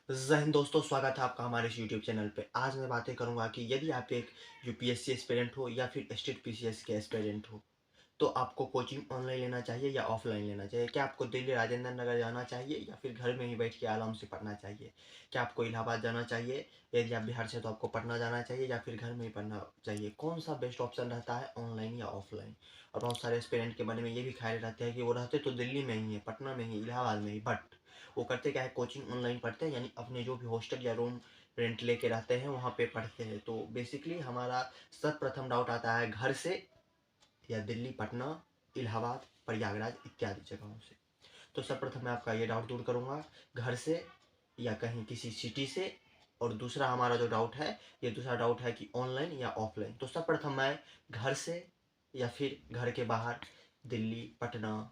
जय हिंद दोस्तों, स्वागत है आपका हमारे इस यूट्यूब चैनल पे। आज मैं बातें करूंगा कि यदि आप एक यूपीएससी एस्पिरेंट हो या फिर स्टेट पीसीएस के एस्पिरेंट हो, तो आपको कोचिंग ऑनलाइन लेना चाहिए या ऑफलाइन लेना चाहिए। क्या आपको दिल्ली राजेंद्र नगर जाना चाहिए या फिर घर में ही बैठ के आराम से पढ़ना चाहिए। क्या आपको इलाहाबाद जाना चाहिए, यदि आप बिहार से तो आपको पटना जाना चाहिए या फिर घर में ही पढ़ना चाहिए। कौन सा बेस्ट ऑप्शन रहता है, ऑनलाइन या ऑफलाइन। और बहुत सारे एस्पिरेंट के मन में ये भी ख्याल रहते हैं कि वो रहते तो दिल्ली में ही है, पटना में ही, इलाहाबाद में ही, बट वो करते क्या है, कोचिंग ऑनलाइन पढ़ते हैं, यानी अपने जो भी हॉस्टल या रूम रेंट लेके रहते हैं वहाँ पे पढ़ते हैं। तो बेसिकली हमारा सर्वप्रथम डाउट आता है घर से या दिल्ली, पटना, इलाहाबाद, प्रयागराज इत्यादि जगहों से। तो सर्वप्रथम मैं आपका ये डाउट दूर करूँगा, घर से या कहीं किसी सिटी से। और दूसरा हमारा जो डाउट है, ये दूसरा डाउट है कि ऑनलाइन या ऑफलाइन। तो सर्वप्रथम मैं घर से या फिर घर के बाहर, दिल्ली, पटना,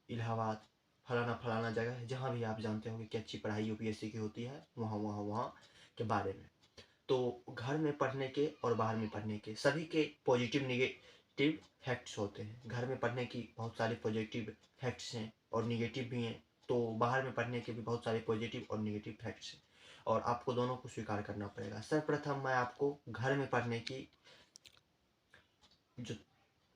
इलाहाबाद, फलाना फलाना जगह है जहाँ भी आप जानते होंगे कि अच्छी पढ़ाई यूपीएससी की होती है, वहाँ वहाँ वहाँ के बारे में। तो घर में पढ़ने के और बाहर में पढ़ने के सभी के पॉजिटिव निगेटिव फैक्ट्स होते हैं। घर में पढ़ने की बहुत सारे पॉजिटिव फैक्ट्स हैं और निगेटिव भी हैं। तो बाहर में पढ़ने के भी बहुत सारे पॉजिटिव और निगेटिव फैक्ट्स हैं, और आपको दोनों को स्वीकार करना पड़ेगा। सर्वप्रथम मैं आपको घर में पढ़ने की जो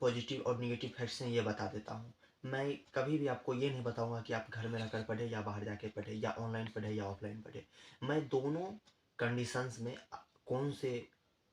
पॉजिटिव और निगेटिव फैक्ट्स हैं ये बता देता हूँ। मैं कभी भी आपको ये नहीं बताऊंगा कि आप घर में रहकर पढ़े या बाहर जाके पढ़े या ऑनलाइन पढ़े या ऑफलाइन पढ़े। मैं दोनों कंडीशंस में कौन से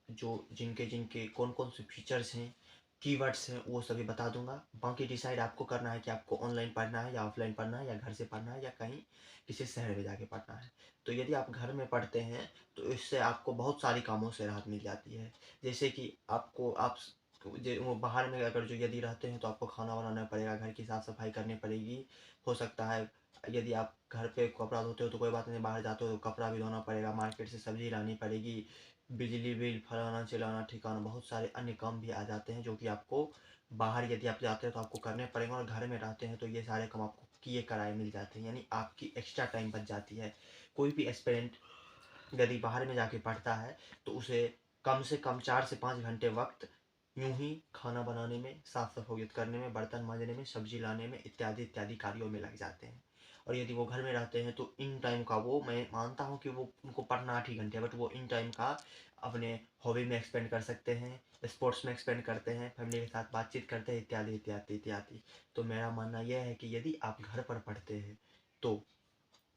जो जिनके जिनके कौन कौन से फीचर्स हैं, कीवर्ड्स हैं, वो सभी बता दूंगा। बाकी डिसाइड आपको करना है कि आपको ऑनलाइन पढ़ना है या ऑफलाइन पढ़ना है, या घर से पढ़ना है या कहीं किसी शहर में जाके पढ़ना है। तो यदि आप घर में पढ़ते हैं तो इससे आपको बहुत सारी कामों से राहत मिल जाती है। जैसे कि आपको आप वो बाहर में अगर जो यदि रहते हैं तो आपको खाना बनाना पड़ेगा, घर की साफ सफाई करनी पड़ेगी। हो सकता है यदि आप घर पे कपड़ा धोते हो तो कोई बात नहीं, बाहर जाते हो तो कपड़ा भी धोना पड़ेगा, मार्केट से सब्जी लानी पड़ेगी, बिजली बिल, फलाना चिलाना ठिकाना, बहुत सारे अन्य काम भी आ जाते हैं जो कि आपको बाहर यदि आप जाते हैं तो आपको करने पड़ेंगे। और घर में रहते हैं तो ये सारे काम आपको किए कराए मिल जाते हैं, यानी आपकी एक्स्ट्रा टाइम बच जाती है। कोई भी एस्पिरेंट यदि बाहर में जाके पढ़ता है तो उसे कम से कम 4 से 5 घंटे वक्त यूं ही खाना बनाने में, साफ सफाई करने में, बर्तन मांजने में, सब्जी लाने में इत्यादि इत्यादि कार्यों में लग जाते हैं। और यदि वो घर में रहते हैं तो इन टाइम का, वो मैं मानता हूँ कि वो उनको पढ़ना 8 ही घंटे, बट वो इन टाइम का अपने हॉबी में एक्सपेंड कर सकते हैं, स्पोर्ट्स में एक्सपेंड करते हैं, फैमिली के साथ बातचीत करते हैं इत्यादि इत्यादि इत्यादि। तो मेरा मानना यह है कि यदि आप घर पर पढ़ते हैं तो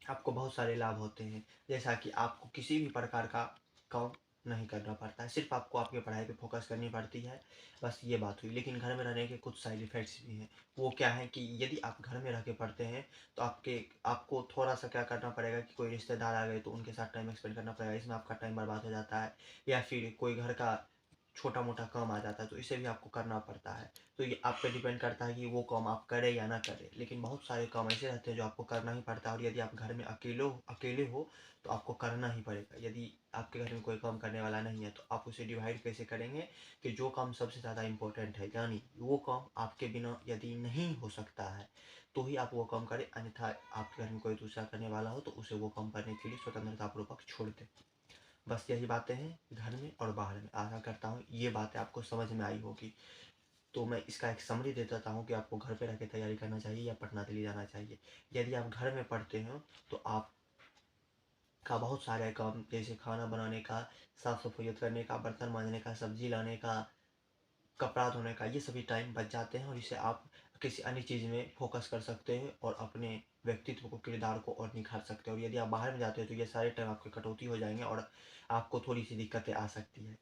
आपको बहुत सारे लाभ होते हैं। जैसा कि आपको किसी भी प्रकार का काम नहीं करना पड़ता है, सिर्फ आपको आपके पढ़ाई पे फोकस करनी पड़ती है, बस ये बात हुई। लेकिन घर में रहने के कुछ साइड इफ़ेक्ट्स भी हैं। वो क्या है कि यदि आप घर में रह के पढ़ते हैं तो आपको थोड़ा सा क्या करना पड़ेगा कि कोई रिश्तेदार आ गए तो उनके साथ टाइम स्पेंड करना पड़ेगा, इसमें आपका टाइम बर्बाद हो जाता है। या फिर कोई घर का छोटा मोटा काम आ जाता है तो इसे भी आपको करना पड़ता है। तो ये आप पे डिपेंड करता है कि वो काम आप करें या ना करें। लेकिन बहुत सारे काम ऐसे रहते हैं जो आपको करना ही पड़ता है, और यदि आप घर में अकेले हो तो आपको करना ही पड़ेगा। यदि आपके घर में कोई काम करने वाला नहीं है तो आप उसे डिवाइड कैसे करेंगे कि जो काम सबसे ज़्यादा इम्पोर्टेंट है, यानी वो काम आपके बिना यदि नहीं हो सकता है तो ही आप वो काम करें, अन्यथा आपके घर में कोई दूसरा करने वाला हो तो उसे वो काम करने के लिए स्वतंत्रतापूर्वक छोड़ दें। बस यही बातें हैं घर में और बाहर में। आशा करता हूँ ये बातें आपको समझ में आई होगी। तो मैं इसका एक समरी दे देता हूँ कि आपको घर पे रह के तैयारी करना चाहिए या पटना दिल्ली जाना चाहिए। यदि आप घर में पढ़ते हो तो आपका बहुत सारे काम, जैसे खाना बनाने का, साफ सफाई करने का, बर्तन मांजने का, सब्जी लाने का, कपड़ा धोने का, ये सभी टाइम बच जाते हैं, और इसे आप किसी अन्य चीज़ में फोकस कर सकते हैं और अपने व्यक्तित्व को, किरदार को और निखार सकते हैं। और यदि आप बाहर में जाते हो तो ये सारे टाइम आपके कटौती हो जाएंगे और आपको थोड़ी सी दिक्कतें आ सकती है।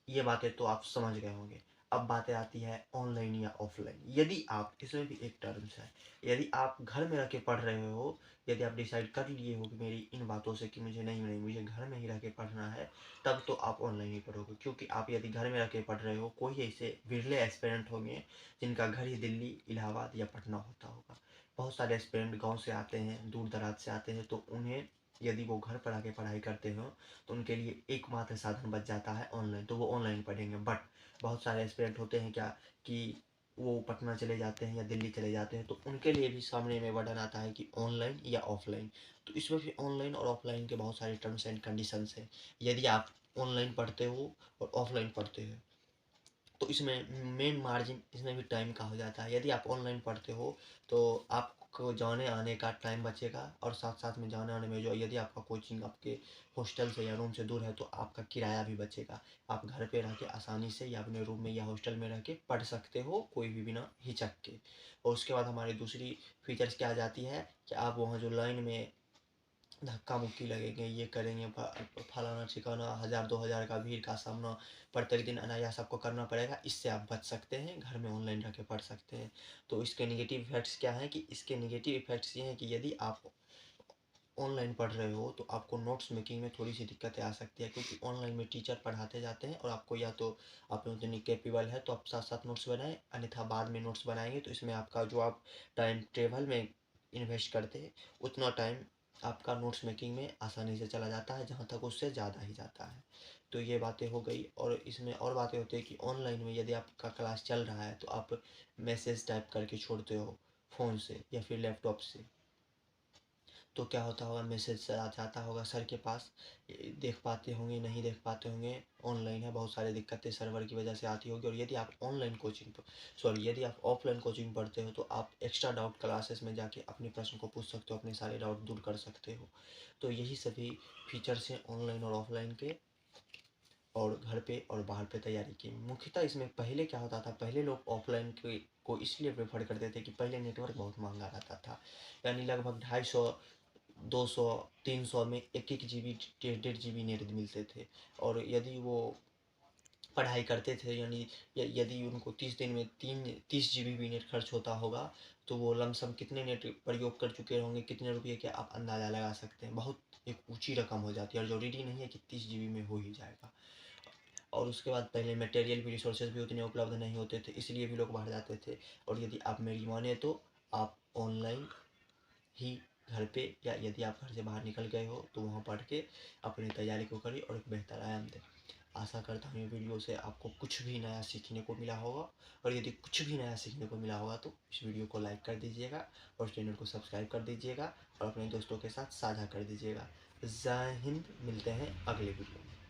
ये बातें तो आप समझ गए होंगे। अब बातें आती है ऑनलाइन या ऑफलाइन। यदि आप, इसमें भी एक टर्म्स है, यदि आप घर में रह के पढ़ रहे हो, यदि आप डिसाइड कर लिए हो कि मेरी इन बातों से कि मुझे नहीं नहीं मुझे घर में ही रह के पढ़ना है, तब तो आप ऑनलाइन ही पढ़ोगे। क्योंकि आप यदि घर में रह के पढ़ रहे हो, कोई ऐसे विरले एस्पिरेंट होंगे जिनका घर ही दिल्ली, इलाहाबाद या पटना होता होगा। बहुत सारे एस्पिरेंट गाँव से आते हैं, दूर दराज से आते हैं, तो उन्हें यदि वो घर पर आके पढ़ाई करते हो तो उनके लिए एकमात्र साधन बच जाता है ऑनलाइन, तो वो ऑनलाइन पढ़ेंगे। बट बहुत सारे एस्पिरेंट होते हैं क्या कि वो पटना चले जाते हैं या दिल्ली चले जाते हैं, तो उनके लिए भी सामने में बटन आता है कि ऑनलाइन या ऑफलाइन। तो इसमें भी ऑनलाइन और ऑफलाइन के बहुत सारे टर्म्स एंड कंडीशंस हैं। यदि आप ऑनलाइन पढ़ते हो और ऑफलाइन पढ़ते हो तो इसमें मेन मार्जिन इसमें भी टाइम का हो जाता है। यदि आप ऑनलाइन पढ़ते हो तो आप आपको जाने आने का टाइम बचेगा और साथ-साथ में जाने आने में जो यदि आपका कोचिंग आपके हॉस्टल से या रूम से दूर है तो आपका किराया भी बचेगा। आप घर पे रह के आसानी से या अपने रूम में या हॉस्टल में रह के पढ़ सकते हो, कोई भी बिना हिचक के। और उसके बाद हमारी दूसरी फीचर्स क्या आ जाती है कि आप वहाँ जो लाइन में धक्का-मुक्की लगेंगे, ये करेंगे, फलाना-ठिकाना 1000-2000 का भीड़ का सामना प्रत्येक दिन अनायास आपको करना पड़ेगा। इससे आप बच सकते हैं, घर में ऑनलाइन रह के पढ़ सकते हैं। तो इसके नेगेटिव इफ़ेक्ट्स क्या हैं कि इसके नेगेटिव इफ़ेक्ट्स ये हैं कि यदि आप ऑनलाइन पढ़ रहे हो तो आपको नोट्स मेकिंग में थोड़ी-सी दिक्कतें आ सकती है, क्योंकि ऑनलाइन में टीचर पढ़ाते जाते हैं और आपको या तो आप में उतनी कैपेबल है तो आप साथ-साथ नोट्स बनाएँ, अन्यथा बाद में नोट्स बनाएँगे तो इसमें आपका जो आप टाइम टेबल में इन्वेस्ट करते हैं, उतना टाइम आपका नोट्स मेकिंग में आसानी से चला जाता है, जहाँ तक उससे ज़्यादा ही जाता है। तो ये बातें हो गई और इसमें और बातें होती हैं कि ऑनलाइन में यदि आपका क्लास चल रहा है तो आप मैसेज टाइप करके छोड़ते हो फ़ोन से या फिर लैपटॉप से। तो क्या होता होगा, मैसेज आ जाता होगा सर के पास, देख पाते होंगे नहीं देख पाते होंगे, ऑनलाइन है, बहुत सारी दिक्कतें सर्वर की वजह से आती होगी। और यदि आप ऑनलाइन कोचिंग सॉरी यदि आप ऑफलाइन कोचिंग पढ़ते हो तो आप एक्स्ट्रा डाउट क्लासेस में जाके अपने प्रश्न को पूछ सकते हो, अपने सारे डाउट दूर कर सकते हो। तो यही सभी फीचर्स हैं ऑनलाइन और ऑफलाइन के, और घर पे और बाहर पे तैयारी की। मुख्यतः इसमें पहले क्या होता था, पहले लोग ऑफलाइन के को इसलिए प्रेफर करते थे कि पहले नेटवर्क बहुत महंगा रहता था, यानी लगभग 250, 200, 300 में 1-1 जीबी, 1.5 जीबी नेट मिलते थे। और यदि वो पढ़ाई करते थे, यानी यदि उनको 30 दिन में 30 जीबी भी नेट खर्च होता होगा तो वो लमसम कितने नेट प्रयोग कर चुके होंगे, कितने रुपये के आप अंदाज़ा लगा सकते हैं। बहुत एक ऊंची रकम हो जाती है और ज़रूरी नहीं है कि 30 जीबी में हो ही जाएगा। और उसके बाद पहले मटेरियल भी, रिसोर्सेज भी उतने उपलब्ध नहीं होते थे, इसलिए भी लोग बाहर जाते थे। और यदि आप मेरी माने तो आप ऑनलाइन ही घर पे, या यदि आप घर से बाहर निकल गए हो तो वहाँ पढ़ के अपनी तैयारी को करिए और एक बेहतर आयाम दें। आशा करता हूँ ये वीडियो से आपको कुछ भी नया सीखने को मिला होगा, और यदि कुछ भी नया सीखने को मिला होगा तो इस वीडियो को लाइक कर दीजिएगा और चैनल को सब्सक्राइब कर दीजिएगा और अपने दोस्तों के साथ साझा कर दीजिएगा। जय हिंद, मिलते हैं अगले वीडियो में।